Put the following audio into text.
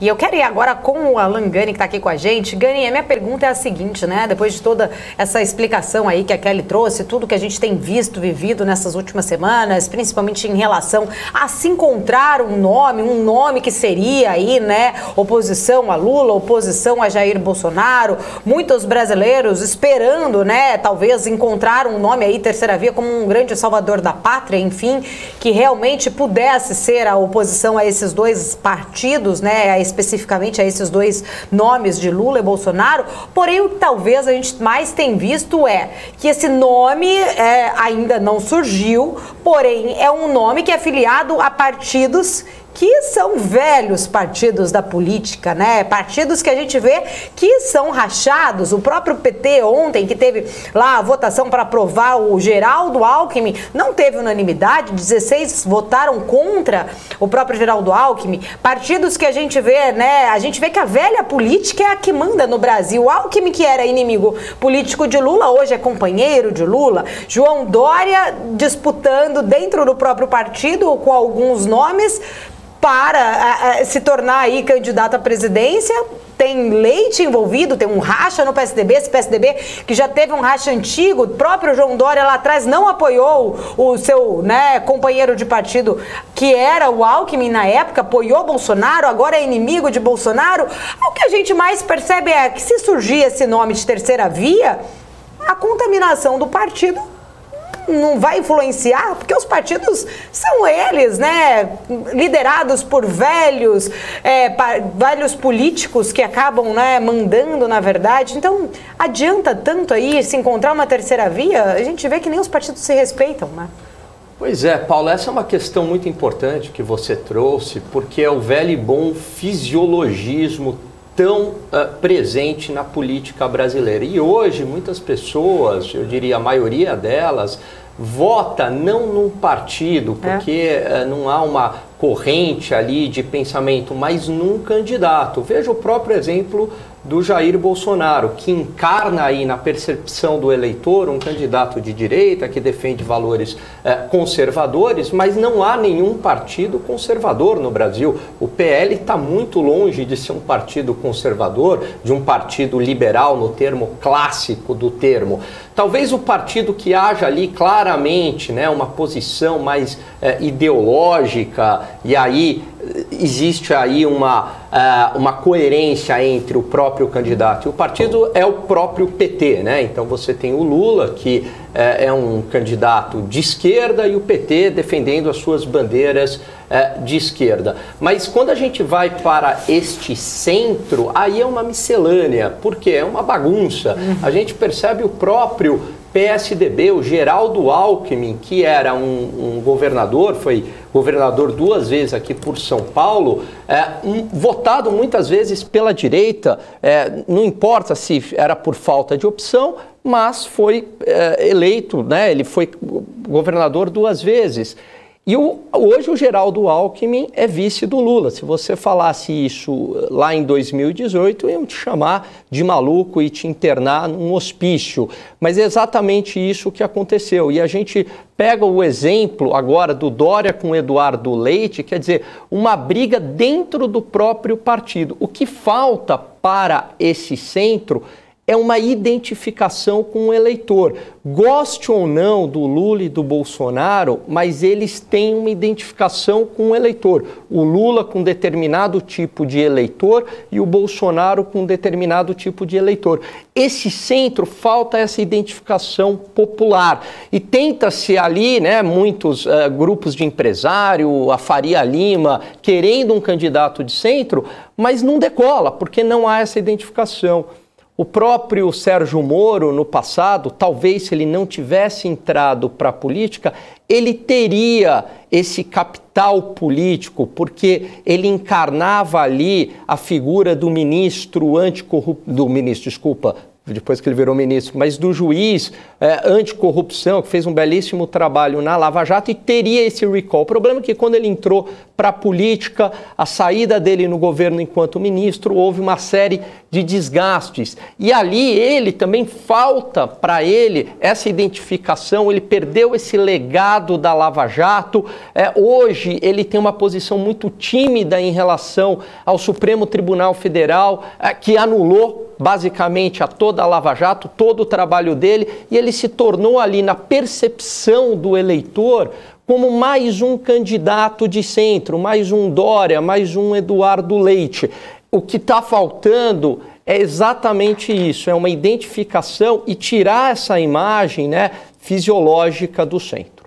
E eu quero ir agora com o Alan Gani, que está aqui com a gente. Gani, a minha pergunta é a seguinte, né? Depois de toda essa explicação aí que a Kelly trouxe, tudo que a gente tem visto, vivido nessas últimas semanas, principalmente em relação a se encontrar um nome que seria aí, né? Oposição a Lula, oposição a Jair Bolsonaro. Muitos brasileiros esperando, né? Talvez encontrar um nome aí, terceira via, como um grande salvador da pátria, enfim, que realmente pudesse ser a oposição a esses dois partidos, né? Especificamente a esses dois nomes de Lula e Bolsonaro. Porém, o que talvez a gente mais tem visto é que esse nome ainda não surgiu, porém é um nome que é filiado a partidos que são velhos partidos da política, né? Partidos que a gente vê que são rachados. O próprio PT ontem, que teve lá a votação para aprovar o Geraldo Alckmin, não teve unanimidade, 16 votaram contra o próprio Geraldo Alckmin. Partidos que a gente vê, né? A gente vê que a velha política é a que manda no Brasil. O Alckmin, que era inimigo político de Lula, hoje é companheiro de Lula. João Dória disputando dentro do próprio partido com alguns nomes para se tornar aí candidato à presidência. Tem Leite envolvido, tem um racha no PSDB, esse PSDB que já teve um racha antigo. O próprio João Dória lá atrás não apoiou o seu, né, companheiro de partido, que era o Alckmin na época, apoiou Bolsonaro, agora é inimigo de Bolsonaro. O que a gente mais percebe é que se surgir esse nome de terceira via, a contaminação do partido não vai influenciar, porque os partidos são eles, né, liderados por velhos políticos que acabam, né, mandando, na verdade. Então, adianta tanto aí se encontrar uma terceira via? A gente vê que nem os partidos se respeitam, né? Pois é, Paulo, essa é uma questão muito importante que você trouxe, porque é o velho e bom fisiologismo tão presente na política brasileira. E hoje muitas pessoas, eu diria a maioria delas, vota não num partido, porque não há uma corrente ali de pensamento, mas num candidato. Veja o próprio exemplo do Jair Bolsonaro, que encarna aí na percepção do eleitor um candidato de direita que defende valores conservadores, mas não há nenhum partido conservador no Brasil. O PL está muito longe de ser um partido conservador, de um partido liberal no termo clássico do termo. Talvez o partido que haja ali claramente, né, uma posição mais ideológica, e aí existe aí uma coerência entre o próprio candidato e o partido, é o próprio PT, né? Então você tem o Lula, que é um candidato de esquerda, e o PT defendendo as suas bandeiras de esquerda. Mas quando a gente vai para este centro, aí é uma miscelânea, porque é uma bagunça. A gente percebe o próprio PSDB, o Geraldo Alckmin, que era um governador, foi governador 2 vezes aqui por São Paulo, votado muitas vezes pela direita, não importa se era por falta de opção, mas foi eleito, né? Ele foi governador 2 vezes. E hoje o Geraldo Alckmin é vice do Lula. Se você falasse isso lá em 2018, iam te chamar de maluco e te internar num hospício. Mas é exatamente isso que aconteceu. E a gente pega o exemplo agora do Dória com Eduardo Leite, quer dizer, uma briga dentro do próprio partido. O que falta para esse centro é uma identificação com o eleitor. Goste ou não do Lula e do Bolsonaro, mas eles têm uma identificação com o eleitor. O Lula com determinado tipo de eleitor e o Bolsonaro com determinado tipo de eleitor. Esse centro, falta essa identificação popular. E tenta-se ali, né, muitos grupos de empresário, a Faria Lima, querendo um candidato de centro, mas não decola, porque não há essa identificação. O próprio Sérgio Moro, no passado, talvez se ele não tivesse entrado para a política, ele teria esse capital político, porque ele encarnava ali a figura do ministro depois que ele virou ministro, mas do juiz anticorrupção, que fez um belíssimo trabalho na Lava Jato e teria esse recall. O problema é que quando ele entrou para a política, a saída dele no governo enquanto ministro, houve uma série de desgastes. E ali ele também falta para ele essa identificação, ele perdeu esse legado da Lava Jato. Hoje ele tem uma posição muito tímida em relação ao Supremo Tribunal Federal, que anulou basicamente a toda a Lava Jato, todo o trabalho dele, e ele se tornou ali na percepção do eleitor como mais um candidato de centro, mais um Dória, mais um Eduardo Leite. O que está faltando é exatamente isso, é uma identificação e tirar essa imagem, né, fisiológica do centro.